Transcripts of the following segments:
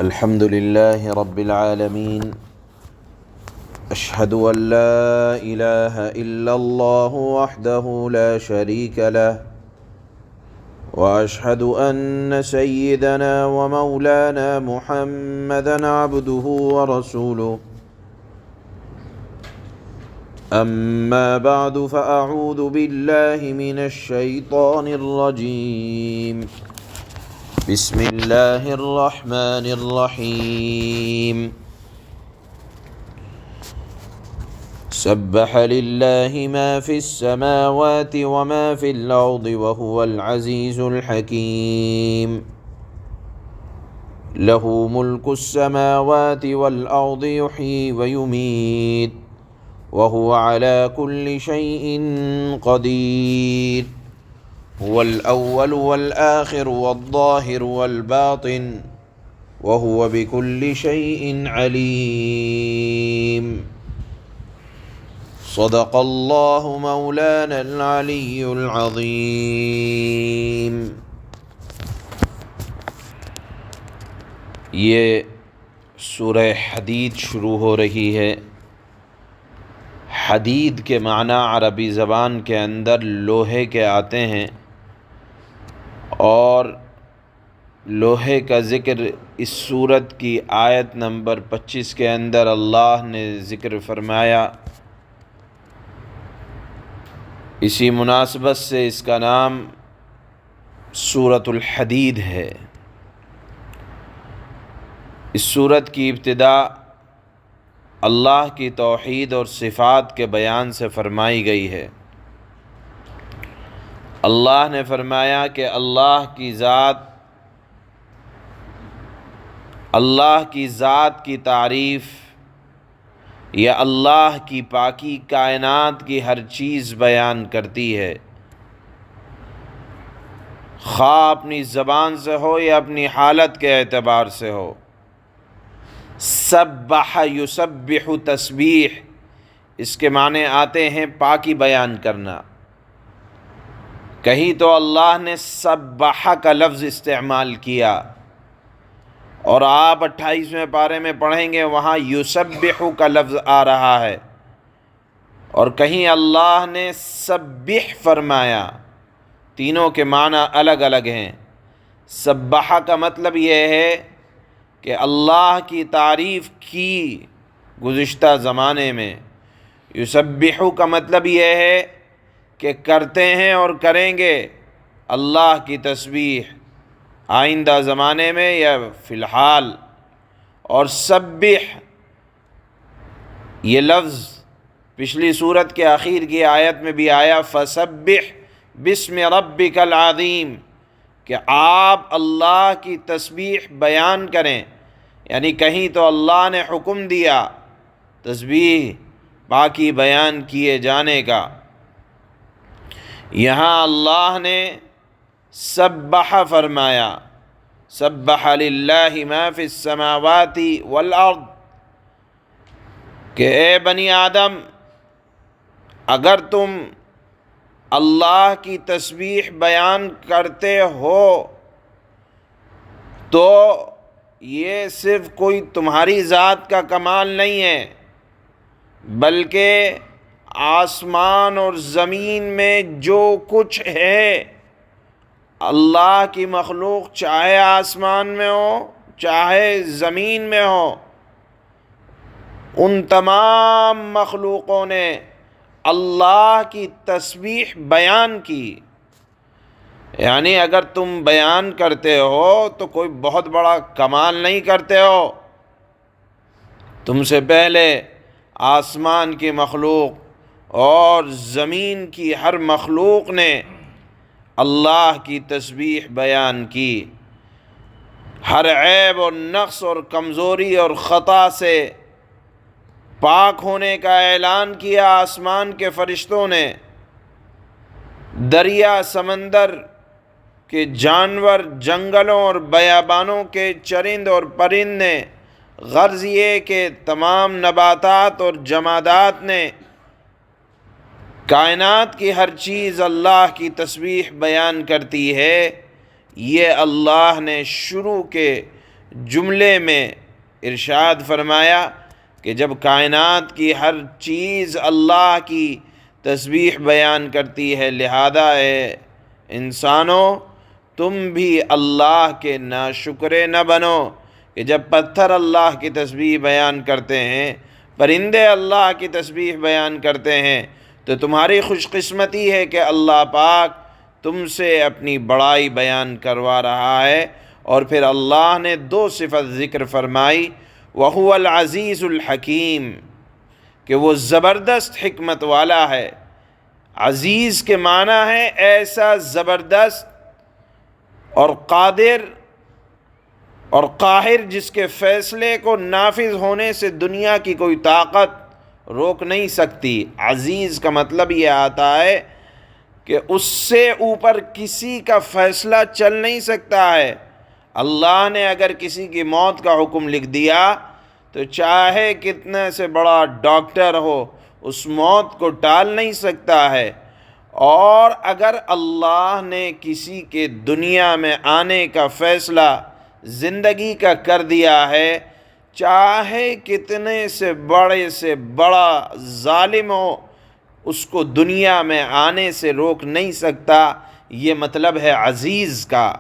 الحمد لله رب العالمين أشهد أن لا إله إلا الله وحده لا شريك له وأشهد أن سيدنا ومولانا محمدًا عبده ورسوله أما بعد فأعوذ بالله من الشيطان الرجيم بسم الله الرحمن الرحيم سبح لله ما في السماوات وما في الأرض وهو العزيز الحكيم له ملك السماوات والأرض يحيي ويميت وهو على كل شيء قدير هو الأول والآخر والظاهر والباطن وهو بكل شيء عليم صدق الله مولانا العلي العظيم۔ یہ سورہ حدید شروع ہو رہی ہے۔ حدید کے معنی عربی زبان کے اندر لوہے کے آتے ہیں، اور لوہے کا ذکر اس سورت کی آیت نمبر 25 کے اندر اللہ نے ذکر فرمایا۔ اسی مناسبت سے اس کا نام سورۃ الحدید ہے۔ اس سورت کی ابتدا اللہ کی توحید اور صفات کے بیان سے فرمائی گئی ہے۔ اللہ نے فرمایا کہ اللہ کی ذات کی تعریف یا اللہ کی پاکی کائنات کی ہر چیز بیان کرتی ہے، خواہ اپنی زبان سے ہو یا اپنی حالت کے اعتبار سے ہو۔ سبح یسبح تسبیح، اس کے معنی آتے ہیں پاکی بیان کرنا۔ کہیں تو اللہ نے سبح کا لفظ استعمال کیا، اور آپ 28ویں پارے میں پڑھیں گے وہاں یسبح کا لفظ آ رہا ہے، اور کہیں اللہ نے سبح فرمایا۔ تینوں کے معنی الگ الگ ہیں۔ سبح کا مطلب یہ ہے کہ اللہ کی تعریف کی گزشتہ زمانے میں۔ یسبح کا مطلب یہ ہے کہ کرتے ہیں اور کریں گے اللہ کی تسبیح آئندہ زمانے میں یا فی الحال۔ اور سبح یہ لفظ پچھلی سورت کے آخر کی آیت میں بھی آیا، فسبح بسم ربک العظیم، کہ آپ اللہ کی تسبیح بیان کریں، یعنی کہیں تو اللہ نے حکم دیا تسبیح باقی بیان کیے جانے کا۔ یہاں اللہ نے سبح فرمایا، سبح للہ ما فی السماوات والارض، کہ اے بنی آدم اگر تم اللہ کی تسبیح بیان کرتے ہو تو یہ صرف کوئی تمہاری ذات کا کمال نہیں ہے، بلکہ آسمان اور زمین میں جو کچھ ہے اللہ کی مخلوق، چاہے آسمان میں ہو چاہے زمین میں ہو، ان تمام مخلوقوں نے اللہ کی تسبیح بیان کی۔ یعنی اگر تم بیان کرتے ہو تو کوئی بہت بڑا کمال نہیں کرتے ہو، تم سے پہلے آسمان کی مخلوق اور زمین کی ہر مخلوق نے اللہ کی تسبیح بیان کی، ہر عیب اور نقص اور کمزوری اور خطا سے پاک ہونے کا اعلان کیا آسمان کے فرشتوں نے، دریا سمندر کے جانور، جنگلوں اور بیابانوں کے چرند اور پرند نے، غرض یہ کہ تمام نباتات اور جمادات نے، کائنات کی ہر چیز اللہ کی تسبیح بیان کرتی ہے۔ یہ اللہ نے شروع کے جملے میں ارشاد فرمایا کہ جب کائنات کی ہر چیز اللہ کی تسبیح بیان کرتی ہے، لہذا اے انسانوں تم بھی اللہ کے ناشکرے نہ بنو کہ جب پتھر اللہ کی تسبیح بیان کرتے ہیں، پرندے اللہ کی تسبیح بیان کرتے ہیں، تو تمہاری خوش قسمتی ہے کہ اللہ پاک تم سے اپنی بڑائی بیان کروا رہا ہے۔ اور پھر اللہ نے 2 صفت ذکر فرمائی، وَهُوَ الْعَزِيزُ الْحَكِيمُ، کہ وہ زبردست حکمت والا ہے۔ عزیز کے معنی ہے ایسا زبردست اور قادر اور قاہر جس کے فیصلے کو نافذ ہونے سے دنیا کی کوئی طاقت روک نہیں سکتی۔ عزیز کا مطلب یہ آتا ہے کہ اس سے اوپر کسی کا فیصلہ چل نہیں سکتا ہے۔ اللہ نے اگر کسی کی موت کا حکم لکھ دیا تو چاہے کتنے سے بڑا ڈاکٹر ہو اس موت کو ٹال نہیں سکتا ہے۔ اور اگر اللہ نے کسی کے دنیا میں آنے کا فیصلہ زندگی کا کر دیا ہے، چاہے کتنے سے بڑا ظالم ہو اس کو دنیا میں آنے سے روک نہیں سکتا۔ یہ مطلب ہے عزیز کا،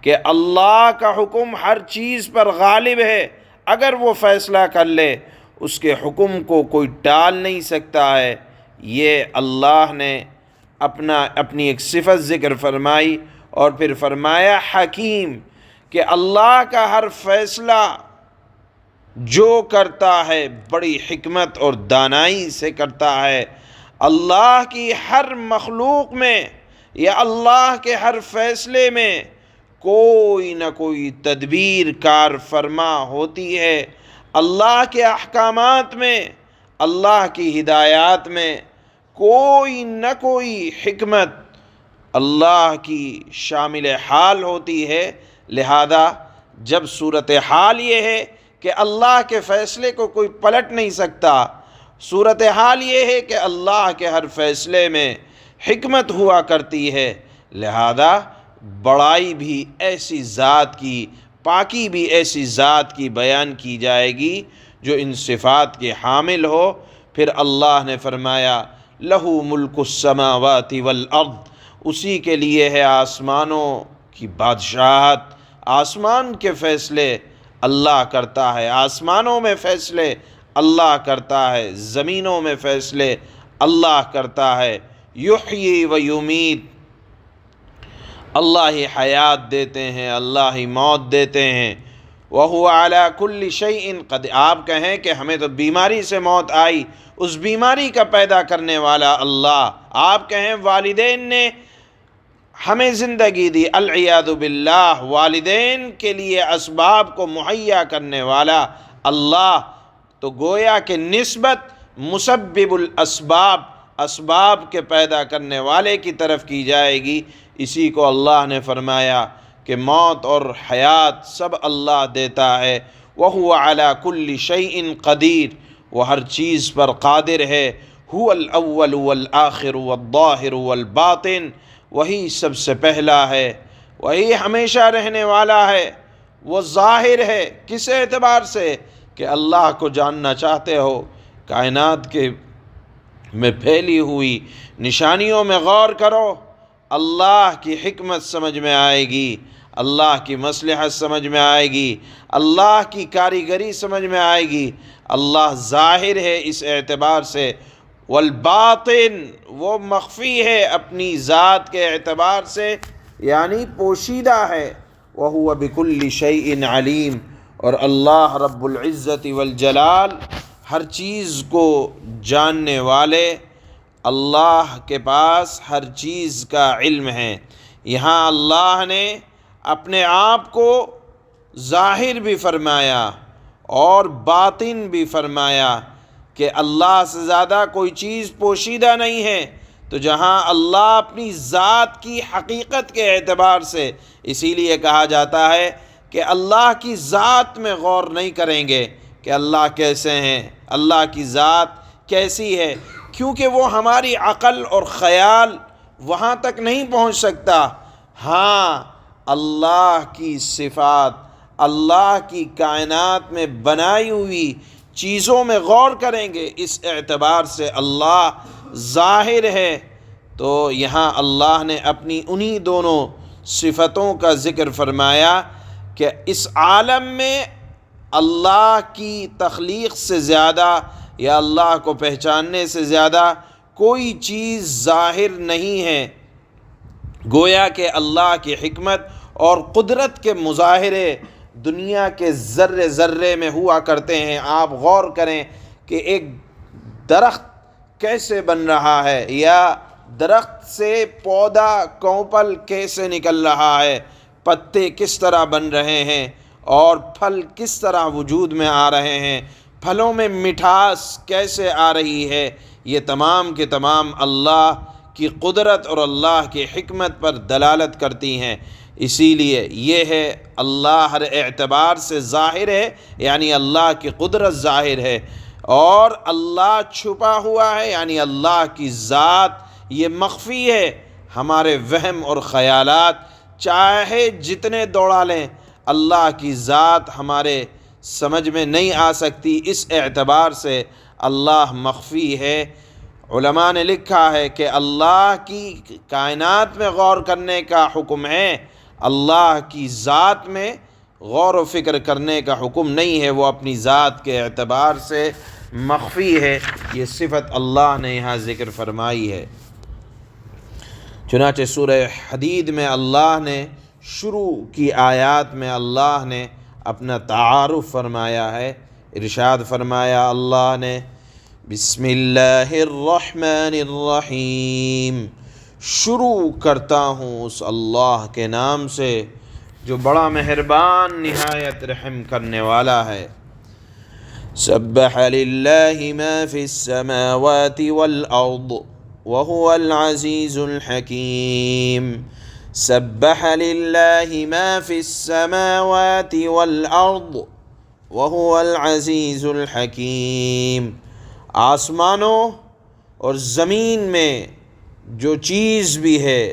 کہ اللہ کا حکم ہر چیز پر غالب ہے، اگر وہ فیصلہ کر لے اس کے حکم کو کوئی ٹال نہیں سکتا ہے۔ یہ اللہ نے اپنی ایک صفت ذکر فرمائی، اور پھر فرمایا حکیم، کہ اللہ کا ہر فیصلہ جو کرتا ہے بڑی حکمت اور دانائی سے کرتا ہے۔ اللہ کی ہر مخلوق میں یا اللہ کے ہر فیصلے میں کوئی نہ کوئی تدبیر کار فرما ہوتی ہے۔ اللہ کے احکامات میں، اللہ کی ہدایات میں کوئی نہ کوئی حکمت اللہ کی شامل حال ہوتی ہے۔ لہذا جب صورتحال یہ ہے کہ اللہ کے فیصلے کو کوئی پلٹ نہیں سکتا، صورتحال یہ ہے کہ اللہ کے ہر فیصلے میں حکمت ہوا کرتی ہے، لہذا بڑائی بھی ایسی ذات کی، پاکی بھی ایسی ذات کی بیان کی جائے گی جو ان صفات کے حامل ہو۔ پھر اللہ نے فرمایا لَهُ مُلْكُ السَّمَاوَاتِ وَالْأَرْضِ، اسی کے لیے ہے آسمانوں کی بادشاہت۔ آسمان کے فیصلے اللہ کرتا ہے، آسمانوں میں فیصلے اللہ کرتا ہے، زمینوں میں فیصلے اللہ کرتا ہے۔ یحیی و یمیت، اللہ ہی حیات دیتے ہیں، اللہ ہی موت دیتے ہیں۔ وَهُوَ عَلَى كُلِّ شَيْءٍ قَدِيرٌ، آپ کہیں کہ ہمیں تو بیماری سے موت آئی، اس بیماری کا پیدا کرنے والا اللہ۔ آپ کہیں والدین نے ہمیں زندگی دی، العیاذ باللہ، والدین کے لیے اسباب کو مہیا کرنے والا اللہ، تو گویا کہ نسبت مسبب الاسباب، اسباب کے پیدا کرنے والے کی طرف کی جائے گی۔ اسی کو اللہ نے فرمایا کہ موت اور حیات سب اللہ دیتا ہے۔ وَهُوَ عَلَى كُلِّ شَيْءٍ قَدِيرٌ، وہ ہر چیز پر قادر ہے۔ هُوَ الْأَوَّلُ وَالْآخِرُ وَالظَّاهِرُ وَالْبَاطِنُ، وہی سب سے پہلا ہے، وہی ہمیشہ رہنے والا ہے، وہ ظاہر ہے۔ کس اعتبار سے؟ کہ اللہ کو جاننا چاہتے ہو، کائنات کے میں پھیلی ہوئی نشانیوں میں غور کرو، اللہ کی حکمت سمجھ میں آئے گی، اللہ کی مصلحت سمجھ میں آئے گی، اللہ کی کاریگری سمجھ میں آئے گی۔ اللہ ظاہر ہے اس اعتبار سے، والباطن، وہ مخفی ہے اپنی ذات کے اعتبار سے، یعنی پوشیدہ ہے۔ وَهُوَ بِكُلِّ شَيْءٍ عَلِيمٌ، اور اللہ رب العزت والجلال ہر چیز کو جاننے والے، اللہ کے پاس ہر چیز کا علم ہے۔ یہاں اللہ نے اپنے آپ کو ظاہر بھی فرمایا اور باطن بھی فرمایا کہ اللہ سے زیادہ کوئی چیز پوشیدہ نہیں ہے۔ تو جہاں اللہ اپنی ذات کی حقیقت کے اعتبار سے، اسی لیے کہا جاتا ہے کہ اللہ کی ذات میں غور نہیں کریں گے کہ اللہ کیسے ہیں، اللہ کی ذات کیسی ہے، کیونکہ وہ ہماری عقل اور خیال وہاں تک نہیں پہنچ سکتا۔ ہاں، اللہ کی صفات، اللہ کی کائنات میں بنائی ہوئی چیزوں میں غور کریں گے، اس اعتبار سے اللہ ظاہر ہے، تو یہاں اللہ نے اپنی انہی دونوں صفتوں کا ذکر فرمایا کہ اس عالم میں اللہ کی تخلیق سے زیادہ یا اللہ کو پہچاننے سے زیادہ کوئی چیز ظاہر نہیں ہے، گویا کہ اللہ کی حکمت اور قدرت کے مظاہرے دنیا کے ذرے ذرے میں ہوا کرتے ہیں۔ آپ غور کریں کہ ایک درخت کیسے بن رہا ہے، یا درخت سے پودا کونپل کیسے نکل رہا ہے، پتے کس طرح بن رہے ہیں، اور پھل کس طرح وجود میں آ رہے ہیں، پھلوں میں مٹھاس کیسے آ رہی ہے، یہ تمام کے تمام اللہ کی قدرت اور اللہ کی حکمت پر دلالت کرتی ہیں۔ اسی لیے یہ ہے اللہ ہر اعتبار سے ظاہر ہے، یعنی اللہ کی قدرت ظاہر ہے، اور اللہ چھپا ہوا ہے، یعنی اللہ کی ذات یہ مخفی ہے۔ ہمارے وہم اور خیالات چاہے جتنے دوڑا لیں، اللہ کی ذات ہمارے سمجھ میں نہیں آ سکتی، اس اعتبار سے اللہ مخفی ہے۔ علماء نے لکھا ہے کہ اللہ کی کائنات میں غور کرنے کا حکم ہے، اللہ کی ذات میں غور و فکر کرنے کا حکم نہیں ہے، وہ اپنی ذات کے اعتبار سے مخفی ہے۔ یہ صفت اللہ نے یہاں ذکر فرمائی ہے۔ چنانچہ سورہ حدید میں اللہ نے شروع کی آیات میں اللہ نے اپنا تعارف فرمایا ہے، ارشاد فرمایا اللہ نے، بسم اللہ الرحمن الرحیم، شروع کرتا ہوں اس اللہ کے نام سے جو بڑا مہربان نہایت رحم کرنے والا ہے۔ سبح للہ ما فی السماوات والارض وهو العزیز الحکیم۔ سبح للہ ما فی السماوات والارض وهو العزیز الحکیم۔ آسمانوں اور زمین میں جو چیز بھی ہے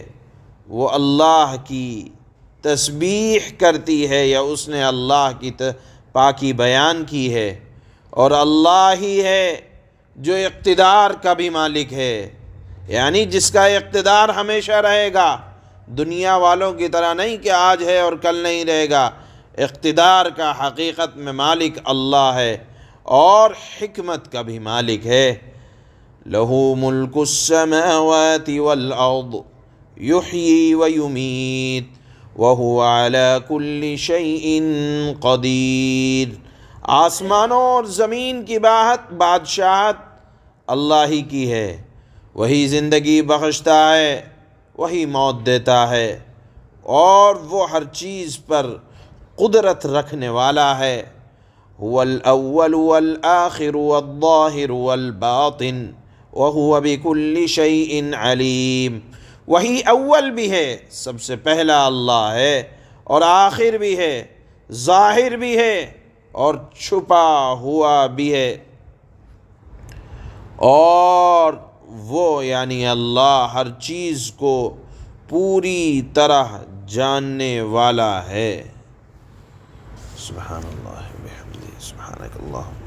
وہ اللہ کی تسبیح کرتی ہے، یا اس نے اللہ کی پاکی بیان کی ہے، اور اللہ ہی ہے جو اقتدار کا بھی مالک ہے، یعنی جس کا اقتدار ہمیشہ رہے گا، دنیا والوں کی طرح نہیں کہ آج ہے اور کل نہیں رہے گا۔ اقتدار کا حقیقت میں مالک اللہ ہے، اور حکمت کا بھی مالک ہے۔ لَهُ مُلْكُ السَّمَاوَاتِ وَالْأَرْضِ يُحْيِي وَيُمِيتُ وَهُوَ عَلَى كُلِّ شَيْءٍ قَدِيرٌ۔ آسمانوں اور زمین کی بادشاہت اللہ ہی کی ہے، وہی زندگی بخشتا ہے، وہی موت دیتا ہے، اور وہ ہر چیز پر قدرت رکھنے والا ہے۔ هو الأول والآخر والظاہر والباطن وهو بكل شيء علیم۔ وہی اول بھی ہے، سب سے پہلا اللہ ہے، اور آخر بھی ہے، ظاہر بھی ہے، اور چھپا ہوا بھی ہے، اور وہ یعنی اللہ ہر چیز کو پوری طرح جاننے والا ہے۔ سبحان اللہ بحمدہ، سبحانک اللہم